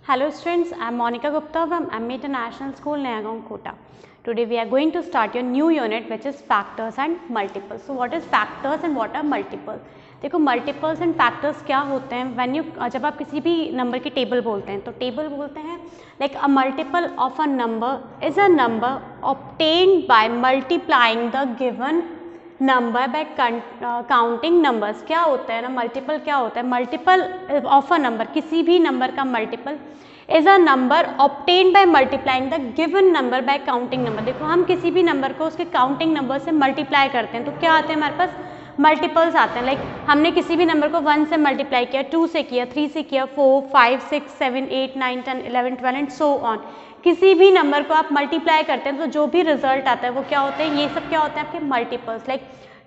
Hello students, I am Monica Gupta from MA International School, Nayagaon, Kota. Today we are going to start your new unit which is factors and multiples. So what is factors and what are multiples? देखो multiples and factors क्या होते हैं when you जब आप किसी भी number की table बोलते हैं तो टेबल बोलते हैं like a multiple of a number is a number obtained by multiplying the given number by counting numbers. क्या होता है ना मल्टीपल, क्या होता है मल्टीपल ऑफ अ नंबर, किसी भी नंबर का multiple is a number obtained by multiplying the given number by counting number. देखो हम किसी भी नंबर को उसके काउंटिंग नंबर से मल्टीप्लाई करते हैं तो क्या आते हैं हमारे पास मल्टीपल्स आते हैं. लाइक हमने किसी भी नंबर को 1 से मल्टीप्लाई किया, 2 से किया, 3 से किया, 4, 5, 6, 7, 8, 9, 10, 11, 12 एंड सो ऑन. किसी भी नंबर को आप मल्टीप्लाई करते हैं तो जो भी रिजल्ट आता है वो क्या होते हैं, ये सब क्या होते हैं आपके मल्टीपल्स. लाइक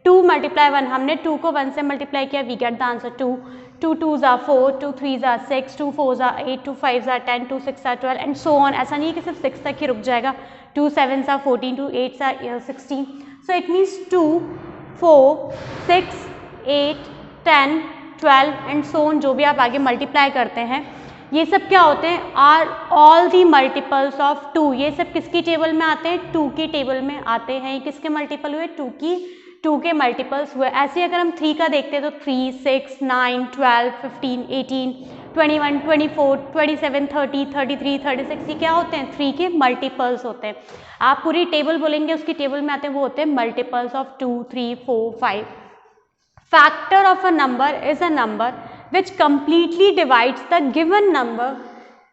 2 × 1, हमने 2 को 1 से मल्टीप्लाई किया, we get the answer 2. 2 2s are 4, 2 3s are 6, 2 4s are 8, 2 5s are 10, 2 6s are 12 and so on. ऐसा नहीं है कि सिर्फ 6 तक ही रुक जाएगा. 2 7s are 14, 2 8s are 16. So it means 2 4 6 8 10 12 and so on. जो भी आप आगे मल्टीप्लाई करते हैं ये सब क्या होते हैं are all the multiples of 2. ये सब किसकी टेबल में आते हैं, 2 की टेबल में आते हैं. किसके मल्टीपल हुए, 2 के मल्टीपल्स हुए. ऐसे अगर हम 3 का देखते हैं तो 3 6 9 12 15 18 21 24 27 30 33 36 ये क्या होते हैं 3 के मल्टीपल्स होते हैं. आप पूरी टेबल बोलेंगे उसकी टेबल में आते हैं वो होते हैं multiples of 2 3 4 5. Factor of a number is a number which completely divides the given number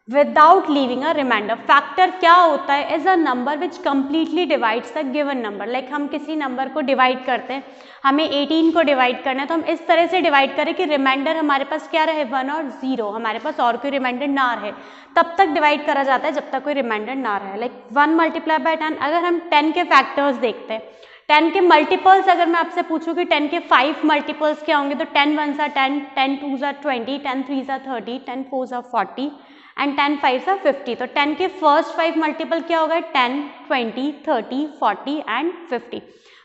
without leaving a remainder. Factor क्या होता है, is a number which completely divides the given number. Like हम किसी नंबर को divide करते हैं, हमें 18 को डिवाइड करना है तो हम इस तरह से डिवाइड करें कि रिमाइंडर हमारे पास क्या रहे 1 और 0, हमारे पास और कोई रिमाइंडर ना रहे. तब तक डिवाइड करा जाता है जब तक कोई रिमाइंडर ना रहे. लाइक 1 × 10. अगर हम 10 के फैक्टर्स देखते हैं, 10 के मल्टीपल्स अगर मैं आपसे पूछूं कि 10 के 5 मल्टीपल्स क्या होंगे तो 10 1s are 10, 10 2s are 20, 10 3s are 30, 10 4s are 40 and 10 5s are 50. तो 10 के फर्स्ट 5 मल्टीपल क्या होगा 10, 20, 30, 40 and 50.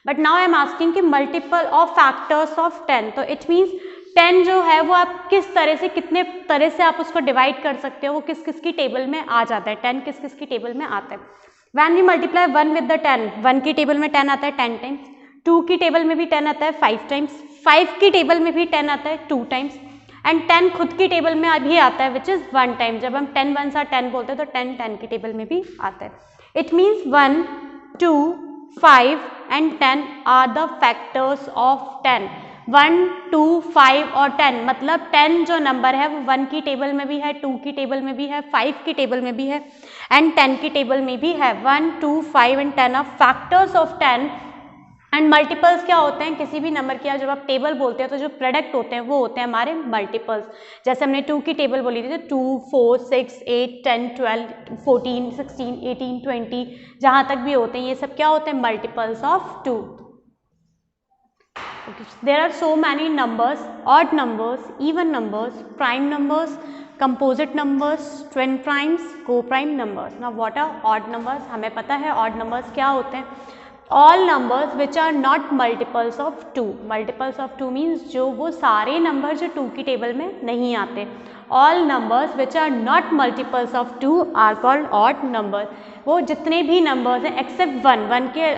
But now I am asking कि मल्टीपल ऑफ फैक्टर्स ऑफ 10. तो इट मीन्स 10 जो है वो आप किस तरह से, कितने तरह से आप उसको डिवाइड कर सकते हो, वो किस किस की टेबल में आ जाता है. 10 किस किस की टेबल में आता है. When we multiply 1 with the 10, 1 की टेबल में 10 आता है 10 टाइम्स, 2 की टेबल में भी 10 आता है 5 टाइम्स, 5 की टेबल में भी 10 आता है 2 टाइम्स एंड 10 खुद की टेबल में भी आता है विच इज़ 1 टाइम. जब हम 10 1s are 10 बोलते हैं तो 10 10 की टेबल में भी आता है. It means 1 2 5 and 10 are the factors of 10. 1 2 5 और 10 मतलब 10 जो नंबर है वो 1 की टेबल में भी है, 2 की टेबल में भी है, 5 की टेबल में भी है एंड 10 की टेबल में भी है. 1 2 5 and 10 are factors of 10. And multiples क्या होते हैं किसी भी नंबर की जब आप टेबल बोलते हैं तो जो प्रोडक्ट होते हैं वो होते हैं हमारे मल्टीपल्स. जैसे हमने 2 की टेबल बोली थी तो 2 4 6 8 10 12 14 16 18 20 जहाँ तक भी होते हैं ये सब क्या होते हैं multiples of 2. There are so many numbers, odd numbers, even numbers, prime numbers, composite numbers, twin primes, co-prime numbers. Now what are odd numbers? हमें पता है odd numbers क्या होते हैं. All numbers which are not multiples of 2. Multiples of 2 means जो वो सारे number जो 2 की टेबल में नहीं आते. All numbers which are not multiples of 2 are called odd numbers. वो जितने भी नंबर्स हैं except 1 के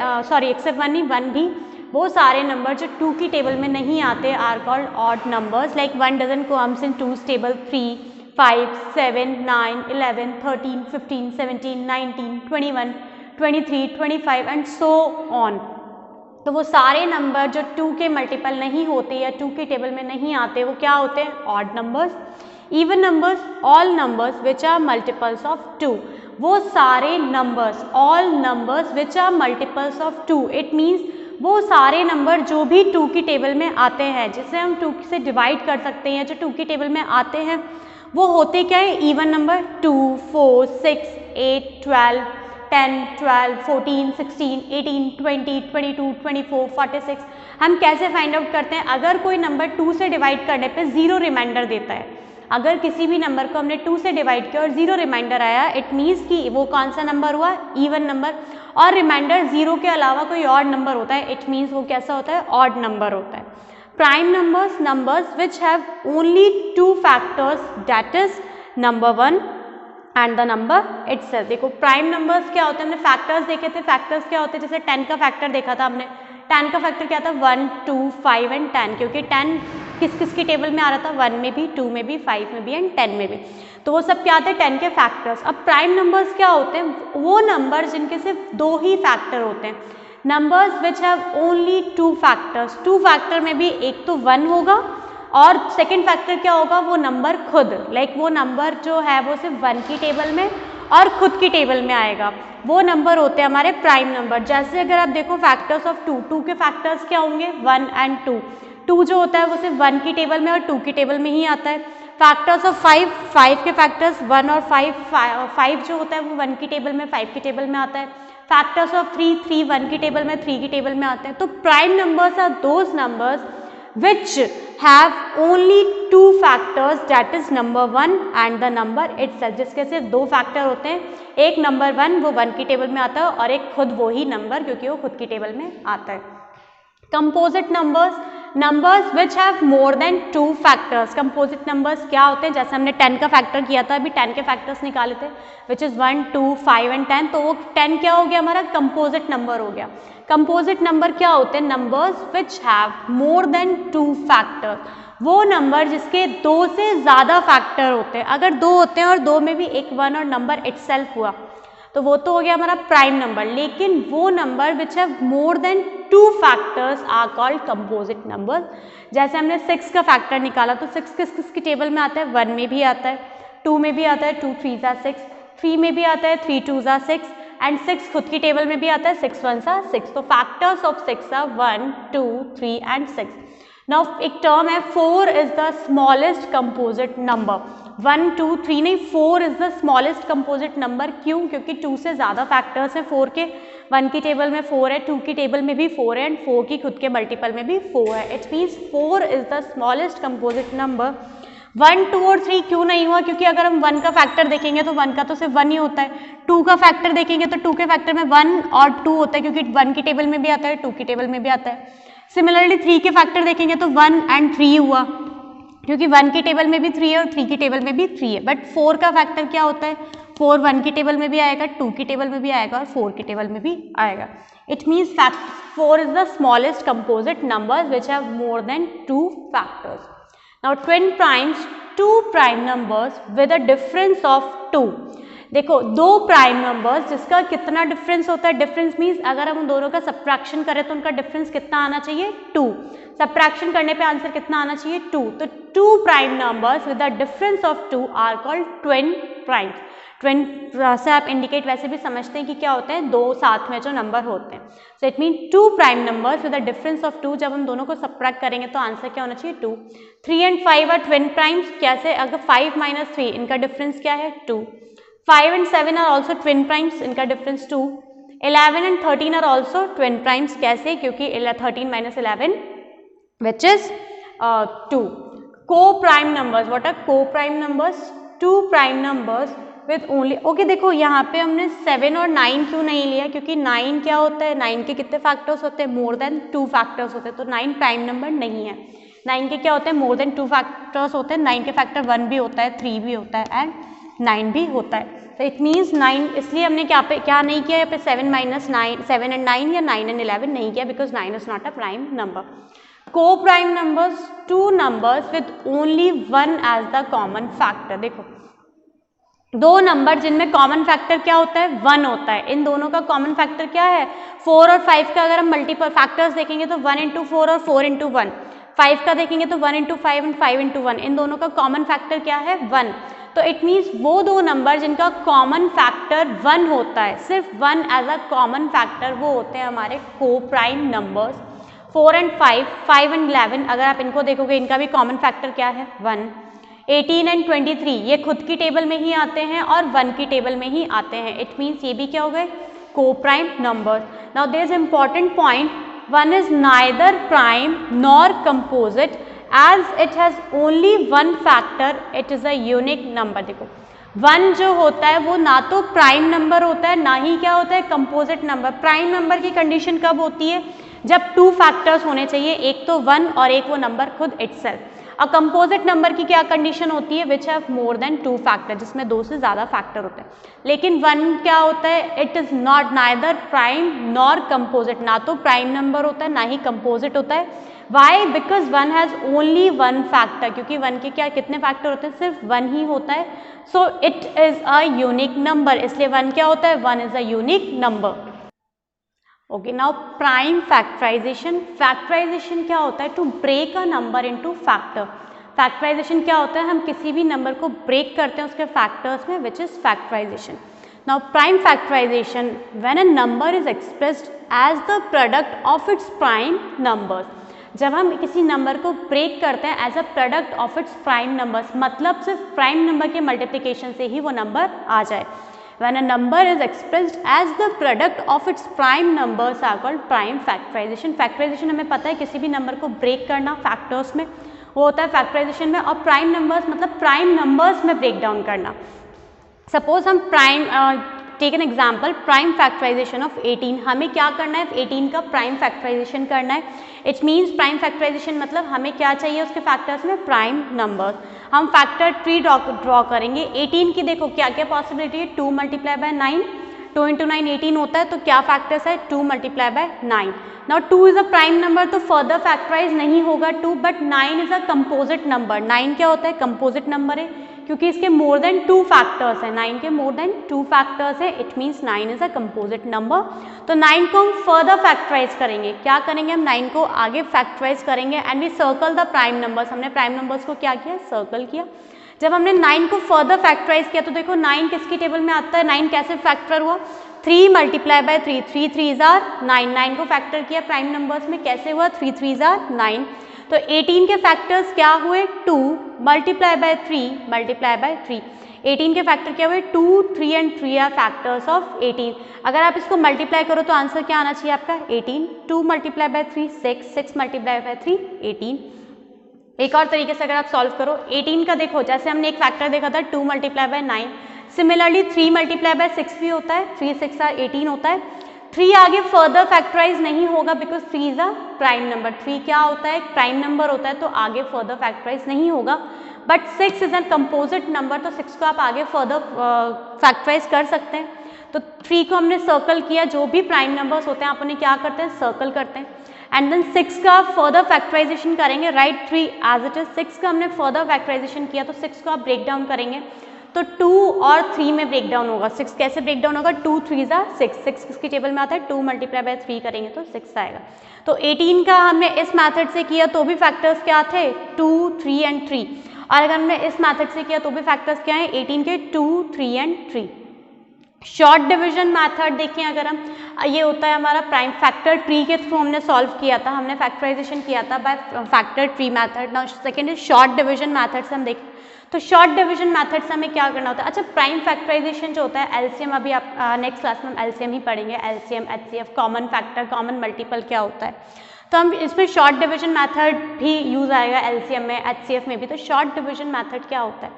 except 1 नहीं 1 भी, वो सारे नंबर जो 2 की टेबल में नहीं आते are called odd numbers. Like 1 doesn't comes in 2's table. 3 5 7 9 11 13 15 17 19 21 23 25 and so on. तो वो सारे नंबर जो 2 के मल्टीपल नहीं होते या 2 की टेबल में नहीं आते वो क्या होते हैं odd numbers. Even numbers, all numbers which are multiples of 2. वो सारे numbers, all numbers which are multiples of 2. It means वो सारे नंबर जो भी 2 की टेबल में आते हैं जिसे हम 2 से डिवाइड कर सकते हैं या जो 2 की टेबल में आते हैं वो होते क्या है इवन नंबर. 2 4 6 8 12 10 12 14 16 18 20 22 24 46. हम कैसे फाइंड आउट करते हैं, अगर कोई नंबर 2 से डिवाइड करने पे 0 रिमाइंडर देता है, अगर किसी भी नंबर को हमने 2 से डिवाइड किया और 0 रिमाइंडर आया इट मीन्स कि वो कौन सा नंबर हुआ इवन नंबर. और रिमाइंडर 0 के अलावा कोई ऑड नंबर होता है इट मीन्स वो कैसा होता है ऑड नंबर होता है. Prime numbers, numbers which have only 2 factors that is number 1 and the number itself. देखो प्राइम नंबर्स क्या होते हैं, हमने फैक्टर्स देखे थे, फैक्टर्स क्या होते हैं, जैसे 10 का फैक्टर देखा था हमने, 10 का फैक्टर क्या था 1, 2, 5 एंड 10, क्योंकि 10 किस किस की टेबल में आ रहा था, 1 में भी, 2 में भी, 5 में भी एंड 10 में भी, तो वो सब क्या आते हैं 10 के फैक्टर्स। अब प्राइम नंबर्स क्या होते हैं, वो नंबर जिनके सिर्फ 2 ही फैक्टर होते हैं, numbers which have only 2 factors. 2 factor में भी एक तो 1 होगा और सेकेंड फैक्टर क्या होगा, वो नंबर खुद, लाइक वो नंबर जो है वो सिर्फ 1 की टेबल में और खुद की टेबल में आएगा, वो नंबर होते हैं हमारे प्राइम नंबर। जैसे अगर आप देखो फैक्टर्स ऑफ 2, 2 के फैक्टर्स क्या होंगे 1 एंड 2, 2 जो होता है वो सिर्फ 1 की टेबल में और 2 की टेबल में ही आता है। फैक्टर्स ऑफ 5, 5 के फैक्टर्स 1 और 5, 5 जो होता है वो 1 की टेबल में, 5 की टेबल में आता है। फैक्टर्स ऑफ 3, 3 1 की टेबल में, 3 की टेबल में आते हैं। तो prime numbers are those numbers which have only 2 factors, that is number 1 and the number itself, जिसके सिर्फ 2 फैक्टर होते हैं, एक नंबर 1 वो 1 की टेबल में आता है और एक खुद वो ही नंबर क्योंकि वो खुद की टेबल में आता है। Composite numbers, numbers which have more than 2 factors. Composite numbers क्या होते हैं, जैसे हमने 10 का फैक्टर किया था, अभी 10 के फैक्टर्स निकाले थे विच इज़ 1, 2, 5 एंड 10, तो वो 10 क्या हो गया हमारा कंपोजिट नंबर हो गया। कंपोजिट नंबर क्या होते हैं, numbers which have more than 2 factor, वो नंबर जिसके 2 से ज़्यादा फैक्टर होते हैं। अगर 2 होते हैं और 2 में भी एक 1 और नंबर इटसेल्फ हुआ तो वो तो हो गया हमारा प्राइम नंबर, लेकिन वो number which have more than 2 factors are called composite numbers. जैसे हमने 6 का फैक्टर निकाला तो 6 किस किस की टेबल में आता है, 1 में भी आता है, 2 में भी आता है, 2 3 are 6, 3 में भी आता है, 3 2 are 6 एंड 6 खुद की टेबल में भी आता है, 6 1 are 6। तो factors of 6 are 1, 2, 3 and 6। Now एक टर्म है 4 is the smallest composite number, 1 2 3 नहीं, 4 is the smallest composite number. क्यों, क्योंकि 2 से ज़्यादा फैक्टर्स हैं 4 के, 1 की टेबल में 4 है, 2 की टेबल में भी 4 है एंड 4 की खुद के मल्टीपल में भी 4 है। It means 4 is the smallest composite number. 1 2 और 3 क्यों नहीं हुआ, क्योंकि अगर हम 1 का फैक्टर देखेंगे तो 1 का तो सिर्फ 1 ही होता है, 2 का फैक्टर देखेंगे तो 2 के फैक्टर में 1 और 2 होता है क्योंकि 1 की टेबल में भी आता है, 2 की टेबल में भी आता है। सिमिलरली 3 के फैक्टर देखेंगे तो 1 एंड 3 हुआ क्योंकि 1 की टेबल में भी 3 है और 3 की टेबल में भी 3 है। बट 4 का फैक्टर क्या होता है, 4 1 की टेबल में भी आएगा, 2 की टेबल में भी आएगा और 4 की टेबल में भी आएगा। It means 4 is the smallest composite numbers which have more than 2 factors. Now twin primes, 2 prime numbers with a difference of 2। देखो 2 प्राइम नंबर्स जिसका कितना डिफरेंस होता है, डिफरेंस मीन्स अगर हम उन दोनों का सब्ट्रैक्शन करें तो उनका डिफरेंस कितना आना चाहिए 2, सब्ट्रैक्शन करने पे आंसर कितना आना चाहिए 2। तो 2 prime numbers with the difference of 2 are called twin primes. Twin से आप इंडिकेट वैसे भी समझते हैं कि क्या होते हैं, 2 साथ में जो नंबर होते हैं। So it mean 2 prime numbers with the difference of 2, जब हम दोनों को सब्ट्रैक्ट करेंगे तो आंसर क्या होना चाहिए 2। 3 एंड 5 आर ट्विन प्राइम्स, कैसे, अगर 5 - 3 इनका डिफरेंस क्या है 2। 5 and 7 are also twin primes, इनका difference 2। 11 and 13 are also twin primes, कैसे, क्योंकि 13 - 11 which is 2। Co-prime numbers, what are co-prime numbers? 2 prime numbers with only, okay देखो यहाँ पे हमने 7 और 9 क्यों नहीं लिया, क्योंकि 9 क्या होता है, 9 के कितने फैक्टर्स होते हैं, मोर देन 2 फैक्टर्स होते हैं, तो 9 प्राइम नंबर नहीं है। 9 के क्या होते हैं, मोर देन 2 फैक्टर्स होते हैं, 9 के फैक्टर 1 भी होता है, 3 भी होता है एंड 9 भी होता है। तो इट मीन्स 9, इसलिए हमने क्या नहीं किया यहाँ पे 7 - 9, 7 and 9 या 9 and 11 नहीं किया, because 9 is not a prime number. को prime numbers, 2 numbers with only 1 as the common factor. देखो 2 नंबर जिनमें कॉमन फैक्टर क्या होता है 1 होता है, इन दोनों का कॉमन फैक्टर क्या है 4 और 5 का अगर हम मल्टीपल फैक्टर्स देखेंगे तो 1 × 4 और 4 × 1, 5 का देखेंगे तो 1 × 5 एंड 5 × 1, इन दोनों का कॉमन फैक्टर क्या है 1। तो इट मीन्स वो 2 नंबर जिनका कॉमन फैक्टर 1 होता है, सिर्फ 1 एज अ कॉमन फैक्टर, वो होते हैं हमारे को प्राइम नंबर्स। 4 and 5, 5 and 11 अगर आप इनको देखोगे इनका भी कॉमन फैक्टर क्या है 1। 18 and 23 ये खुद की टेबल में ही आते हैं और 1 की टेबल में ही आते हैं। इट मीन्स ये भी क्या हो गए को prime numbers. Now there is important point, 1 is neither prime nor composite as it has only 1 factor, it is a unique number। देखो 1 जो होता है वो ना तो प्राइम नंबर होता है ना ही क्या होता है कंपोजिट नंबर। प्राइम नंबर की कंडीशन कब होती है, जब 2 फैक्टर्स होने चाहिए, एक तो 1 और एक वो नंबर खुद इटसेल्फ। और कंपोजिट नंबर की क्या कंडीशन होती है, विच हैव मोर देन 2 फैक्टर, जिसमें 2 से ज़्यादा फैक्टर होते हैं। लेकिन 1 क्या होता है, it is not neither prime nor composite, ना तो प्राइम नंबर होता है ना ही कंपोजिट होता है। Why, because 1 has only 1 factor, क्योंकि 1 के क्या कितने फैक्टर होते हैं, सिर्फ 1 ही होता है। So it is a unique number, इसलिए 1 क्या होता है, 1 is a unique number. Okay, now prime factorisation. Factorisation क्या होता है, to break a number into factor. Factorisation क्या होता है, हम किसी भी नंबर को ब्रेक करते हैं उसके फैक्टर्स में, which is factorisation. Now prime factorisation, when a number is expressed as the product of its prime numbers. जब हम किसी नंबर को ब्रेक करते हैं as a product of its prime numbers, मतलब सिर्फ प्राइम नंबर के मल्टीप्लिकेशन से ही वो नंबर आ जाए। When a number is expressed as the product of its prime numbers are called prime factorization. Factorization हमें पता है किसी भी नंबर को ब्रेक करना फैक्टर्स में, वो होता है फैक्टराइजेशन में। और प्राइम नंबर्स मतलब प्राइम नंबर्स में ब्रेक डाउन करना। सपोज हम prime take an example, prime factorisation of 18, हमें क्या करना है, 18 का प्राइम फैक्टराइजेशन करना है। इट मीन्स प्राइम फैक्टराइजेशन मतलब हमें क्या चाहिए उसके फैक्टर्स में, प्राइम नंबर्स। हम फैक्टर ट्री ड्रॉ करेंगे। 18 की देखो क्या क्या पॉसिबिलिटी है, 2 मल्टीप्लाई बाय 9, 2 इंटू 9 18 होता है, तो क्या फैक्टर्स है, 2 multiply bye 9। Now 2 is a prime number, तो फर्दर फैक्टराइज नहीं होगा 2, but 9 is a composite number. 9 क्या होता है, कंपोजिट नंबर है, क्योंकि इसके मोर देन 2 फैक्टर्स हैं। 9 के मोर देन 2 फैक्टर्स है, it means 9 is a composite number. तो 9 को हम फर्दर फैक्टराइज करेंगे। क्या करेंगे, हम 9 को आगे फैक्टराइज करेंगे and we circle the prime numbers. हमने प्राइम नंबर्स को क्या किया, सर्कल किया। जब हमने 9 को फर्दर फैक्टराइज किया तो देखो 9 किसकी टेबल में आता है, 9 कैसे फैक्टर हुआ, 3 मल्टीप्लाई बाय 3, 3 3 आर 9, 9 को फैक्टर किया प्राइम नंबर्स में, कैसे हुआ, 3 3 आर 9। तो 18 के फैक्टर्स क्या हुए, 2 मल्टीप्लाई बाय 3 मल्टीप्लाई बाय 3। 18 के फैक्टर क्या हुए, 2 3 एंड 3 आर फैक्टर्स ऑफ 18। अगर आप इसको मल्टीप्लाई करो तो आंसर क्या आना चाहिए आपका, 18। 2 मल्टीप्लाई बाय 3 6, 6 मल्टीप्लाई बाय 3 18। एक और तरीके से अगर आप सॉल्व करो, 18 का देखो, जैसे हमने एक फैक्टर देखा था 2 multiply bye 9, similarly 3 multiply bye 6 भी होता है, 3 6 आर 18 होता है। 3 आगे फर्दर फैक्टराइज नहीं होगा because 3 is a prime number. 3 क्या होता है, प्राइम नंबर होता है, तो आगे फर्दर फैक्टराइज नहीं होगा। But 6 is an composite number, तो 6 को आप आगे फर्दर फैक्टराइज कर सकते हैं। तो 3 को हमने सर्कल किया, जो भी प्राइम नंबर्स होते हैं आप उन्हें क्या करते हैं, सर्कल करते हैं। एंड देन 6 का फर्दर फैक्टराइजेशन करेंगे, राइट 3 एज इट इज। 6 का हमने फर्दर फैक्टराइजेशन किया, तो 6 को आप ब्रेक डाउन करेंगे तो 2 और 3 में ब्रेक डाउन होगा। 6 कैसे ब्रेक डाउन होगा, 2 3 ज़ा 6, 6 किसकी टेबल में आता है, 2 मल्टीप्लाई बाय 3 करेंगे तो 6 आएगा। तो 18 का हमने इस मेथड से किया तो भी फैक्टर्स क्या थे, 2 3 एंड 3। और अगर हमने इस मेथड से किया तो भी फैक्टर्स क्या है, 18 के 2 3 एंड 3। शॉर्ट डिवीजन मेथड देखें अगर हम, ये होता है हमारा प्राइम फैक्टर ट्री के थ्रू हमने सॉल्व किया था, हमने फैक्टराइजेशन किया था by factor tree method. Now second is short division method से हम देखें तो शॉर्ट डिवीजन मेथड से हमें क्या करना होता है। अच्छा, प्राइम फैक्टराइजेशन जो होता है, एलसीएम, अभी आप नेक्स्ट क्लास में हम एलसीएम ही पढ़ेंगे, LCM HCF, common factor, common multiple क्या होता है। तो हम इसमें शॉर्ट डिवीजन मेथड भी यूज आएगा एलसीएम में, एचसीएफ में भी। तो शॉर्ट डिवीजन मेथड क्या होता है,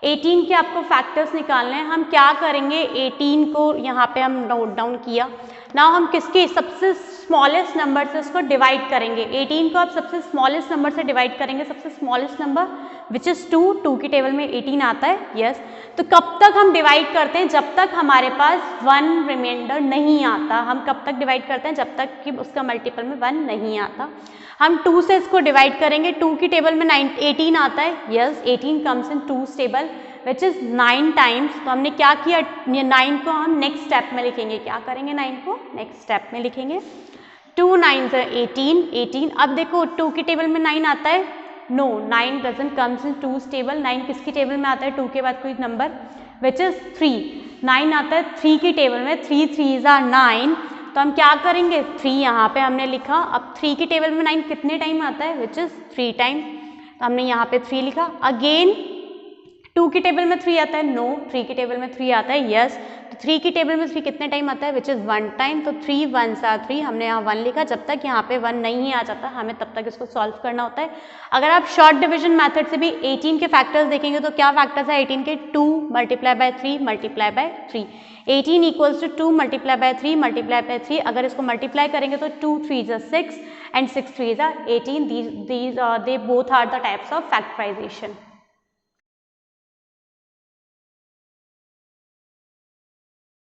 18 के आपको फैक्टर्स निकालने हैं। हम क्या करेंगे, 18 को यहाँ पे हम नोट डाउन किया ना, हम किसके सबसे स्मॉलेस्ट नंबर से उसको डिवाइड करेंगे। 18 को आप सबसे स्मॉलेस्ट नंबर से डिवाइड करेंगे, सबसे स्मॉलेस्ट नंबर विच इज़ 2, 2 की टेबल में 18 आता है, यस। तो कब तक हम डिवाइड करते हैं, जब तक हमारे पास 1 रिमाइंडर नहीं आता। हम कब तक डिवाइड करते हैं, जब तक कि उसका मल्टीपल में 1 नहीं आता। हम 2 से इसको डिवाइड करेंगे, 2 की टेबल में 18 आता है, yes, 18 comes in 2's table which is 9 times. तो हमने क्या किया, 9 को हम नेक्स्ट स्टेप में लिखेंगे, क्या करेंगे, 9 को नेक्स्ट स्टेप में लिखेंगे। 2 9s 18, 18। अब देखो 2 की टेबल में 9 आता है, no, 9 doesn't comes in 2's table. 9 किसकी टेबल में आता है, 2 के बाद कोई नंबर विच इज़ 3। 9 आता है 3 की टेबल में, 3 3s are 9। तो हम क्या करेंगे, 3 यहाँ पे हमने लिखा। अब 3 की टेबल में 9 कितने टाइम आता है, विच इज़ 3 टाइम। तो हमने यहाँ पे 3 लिखा। अगेन 2 की टेबल में 3 आता है, नो, 3 की टेबल में 3 आता है, यस। 3 की टेबल में 3 कितने टाइम आता है, विच इज़ 1 टाइम, तो 3 1s are 3, हमने यहाँ 1 लिखा, जब तक यहाँ पे 1 नहीं आ जाता हमें तब तक इसको सॉल्व करना होता है। अगर आप शॉर्ट डिवीजन मेथड से भी 18 के फैक्टर्स देखेंगे तो क्या फैक्टर्स है 18 के, 2 multiply by 3 multiply by 3, 18 equals to 2 multiply by 3 multiply by 3, अगर इसको मल्टीप्लाई करेंगे तो 2 3s are 6 and 6 3s are 18, they both are the types of factorization.